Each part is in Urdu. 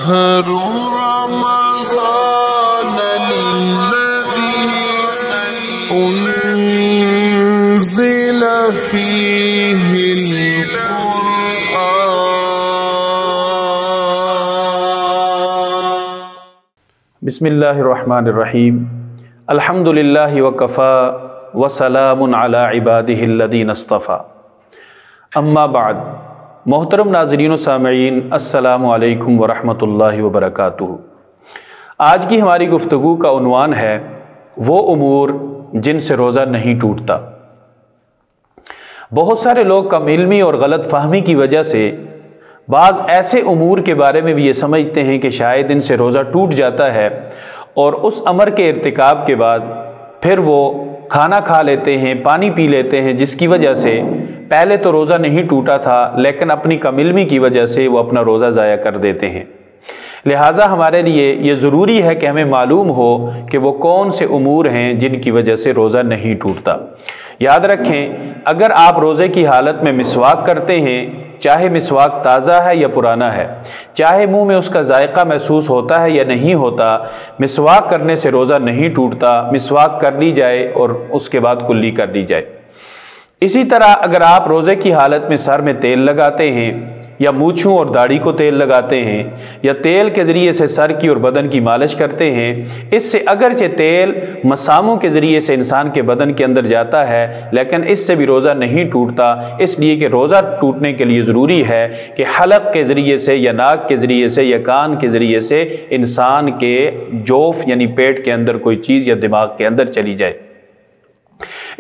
شهر رمضان الذي أنزل فيه القرآن. بسم اللہ الرحمن الرحیم. الحمدللہ وکفا وسلام علی عبادہ الذین اصطفیٰ. اما بعد. محترم ناظرین و سامعین، السلام علیکم ورحمۃ اللہ وبرکاتہ. آج کی ہماری گفتگو کا عنوان ہے وہ امور جن سے روزہ نہیں ٹوٹتا. بہت سارے لوگ کم علمی اور غلط فہمی کی وجہ سے بعض ایسے امور کے بارے میں بھی یہ سمجھتے ہیں کہ شاید ان سے روزہ ٹوٹ جاتا ہے، اور اس امر کے ارتکاب کے بعد پھر وہ کھانا کھا لیتے ہیں، پانی پی لیتے ہیں، جس کی وجہ سے پہلے تو روزہ نہیں ٹوٹا تھا لیکن اپنی کم علمی کی وجہ سے وہ اپنا روزہ ضائع کر دیتے ہیں. لہٰذا ہمارے لیے یہ ضروری ہے کہ ہمیں معلوم ہو کہ وہ کون سے امور ہیں جن کی وجہ سے روزہ نہیں ٹوٹتا. یاد رکھیں، اگر آپ روزے کی حالت میں مسواک کرتے ہیں، چاہے مسواک تازہ ہے یا پرانا ہے، چاہے منہ میں اس کا ذائقہ محسوس ہوتا ہے یا نہیں ہوتا، مسواک کرنے سے روزہ نہیں ٹوٹتا. مسواک کر لی جائے اور اس کے بعد کلی کر لی جائے. اسی طرح اگر آپ روزے کی حالت میں سر میں تیل لگاتے ہیں یا مونچھوں اور داڑھی کو تیل لگاتے ہیں یا تیل کے ذریعے سے سر کی اور بدن کی مالش کرتے ہیں، اس سے اگرچہ تیل مساموں کے ذریعے سے انسان کے بدن کے اندر جاتا ہے لیکن اس سے بھی روزہ نہیں ٹوٹتا. اس لیے کہ روزہ ٹوٹنے کے لیے ضروری ہے کہ حلق کے ذریعے سے یا ناک کے ذریعے سے یا کان کے ذریعے سے انسان کے جوف یعنی پیٹ کے اندر کوئی چیز یا دماغ کے اندر چلی جائے.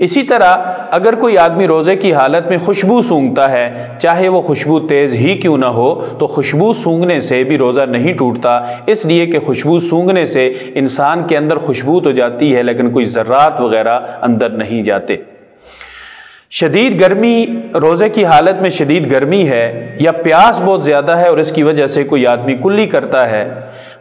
اسی طرح اگر کوئی آدمی روزے کی حالت میں خوشبو سونگھتا ہے، چاہے وہ خوشبو تیز ہی کیوں نہ ہو، تو خوشبو سونگھنے سے بھی روزہ نہیں ٹوٹتا. اس لیے کہ خوشبو سونگھنے سے انسان کے اندر خوشبو تو جاتی ہے لیکن کوئی ذرات وغیرہ اندر نہیں جاتے. شدید گرمی، روزے کی حالت میں شدید گرمی ہے یا پیاس بہت زیادہ ہے اور اس کی وجہ سے کوئی آدمی کلی کرتا ہے،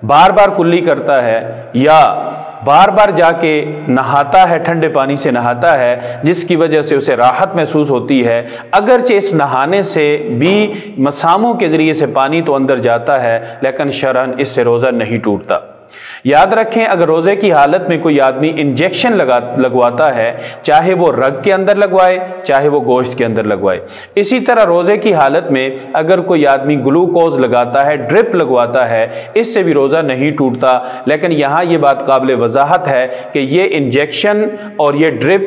بار بار کلی کرتا ہے یا بار بار جا کے نہاتا ہے، ٹھنڈے پانی سے نہاتا ہے جس کی وجہ سے اسے راحت محسوس ہوتی ہے، اگرچہ اس نہانے سے بھی مساموں کے ذریعے سے پانی تو اندر جاتا ہے لیکن شرعاً اس سے روزہ نہیں ٹوٹتا. یاد رکھیں، اگر روزے کی حالت میں کوئی آدمی انجیکشن لگواتا ہے، چاہے وہ رگ کے اندر لگوائے چاہے وہ گوشت کے اندر لگوائے. اسی طرح روزے کی حالت میں اگر کوئی آدمی گلوکوز لگاتا ہے، ڈرپ لگواتا ہے، اس سے بھی روزہ نہیں ٹوٹتا. لیکن یہاں یہ بات قابل وضاحت ہے کہ یہ انجیکشن اور یہ ڈرپ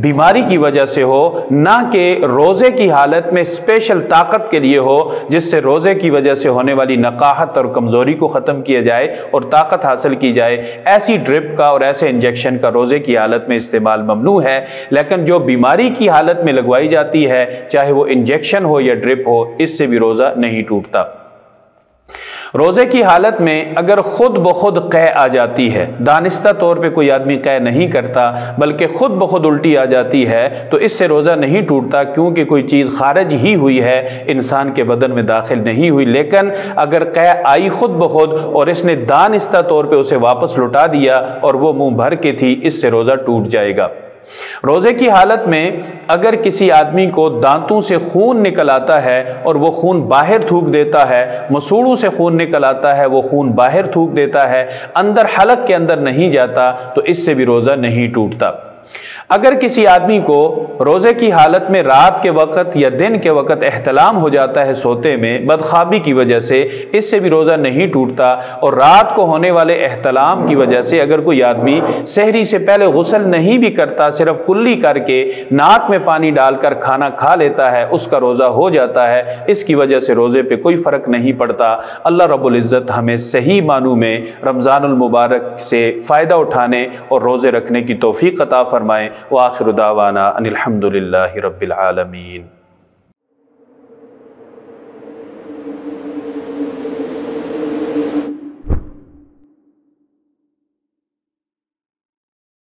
بیماری کی وجہ سے ہو، نہ کہ روزے کی حالت میں اسپیشل طاقت کے لیے ہو جس سے روزے کی وجہ سے ہونے والی نقاہت اور کمزوری کو ختم کیا جائے اور طاقت حاصل کی جائے. ایسی ڈرپ کا اور ایسے انجیکشن کا روزے کی حالت میں استعمال ممنوع ہے. لیکن جو بیماری کی حالت میں لگوائی جاتی ہے، چاہے وہ انجیکشن ہو یا ڈرپ ہو، اس سے بھی روزہ نہیں ٹوٹتا. روزے کی حالت میں اگر خود بخود قے آ جاتی ہے، دانستہ طور پہ کوئی آدمی قے نہیں کرتا بلکہ خود بخود الٹی آ جاتی ہے، تو اس سے روزہ نہیں ٹوٹتا کیونکہ کوئی چیز خارج ہی ہوئی ہے، انسان کے بدن میں داخل نہیں ہوئی. لیکن اگر قے آئی خود بخود اور اس نے دانستہ طور پہ اسے واپس لوٹا دیا اور وہ منہ بھر کے تھی، اس سے روزہ ٹوٹ جائے گا. روزے کی حالت میں اگر کسی آدمی کو دانتوں سے خون نکل آتا ہے اور وہ خون باہر تھوک دیتا ہے، مسوڑوں سے خون نکل آتا ہے، وہ خون باہر تھوک دیتا ہے، اندر حلق کے اندر نہیں جاتا، تو اس سے بھی روزہ نہیں ٹوٹتا. اگر کسی آدمی کو روزے کی حالت میں رات کے وقت یا دن کے وقت احتلام ہو جاتا ہے سوتے میں بدخوابی کی وجہ سے، اس سے بھی روزہ نہیں ٹوٹتا. اور رات کو ہونے والے احتلام کی وجہ سے اگر کوئی آدمی سحری سے پہلے غسل نہیں بھی کرتا، صرف کلی کر کے ناک میں پانی ڈال کر کھانا کھا لیتا ہے، اس کا روزہ ہو جاتا ہے. اس کی وجہ سے روزے پہ کوئی فرق نہیں پڑتا. اللہ رب العزت ہمیں صحیح معنوں میں رمضان المبارک سے فائدہ اٹھانے اور روزے رکھنے کی توفیق عطا فرمائے. وآخر دعوانا ان الحمد للہ رب العالمین.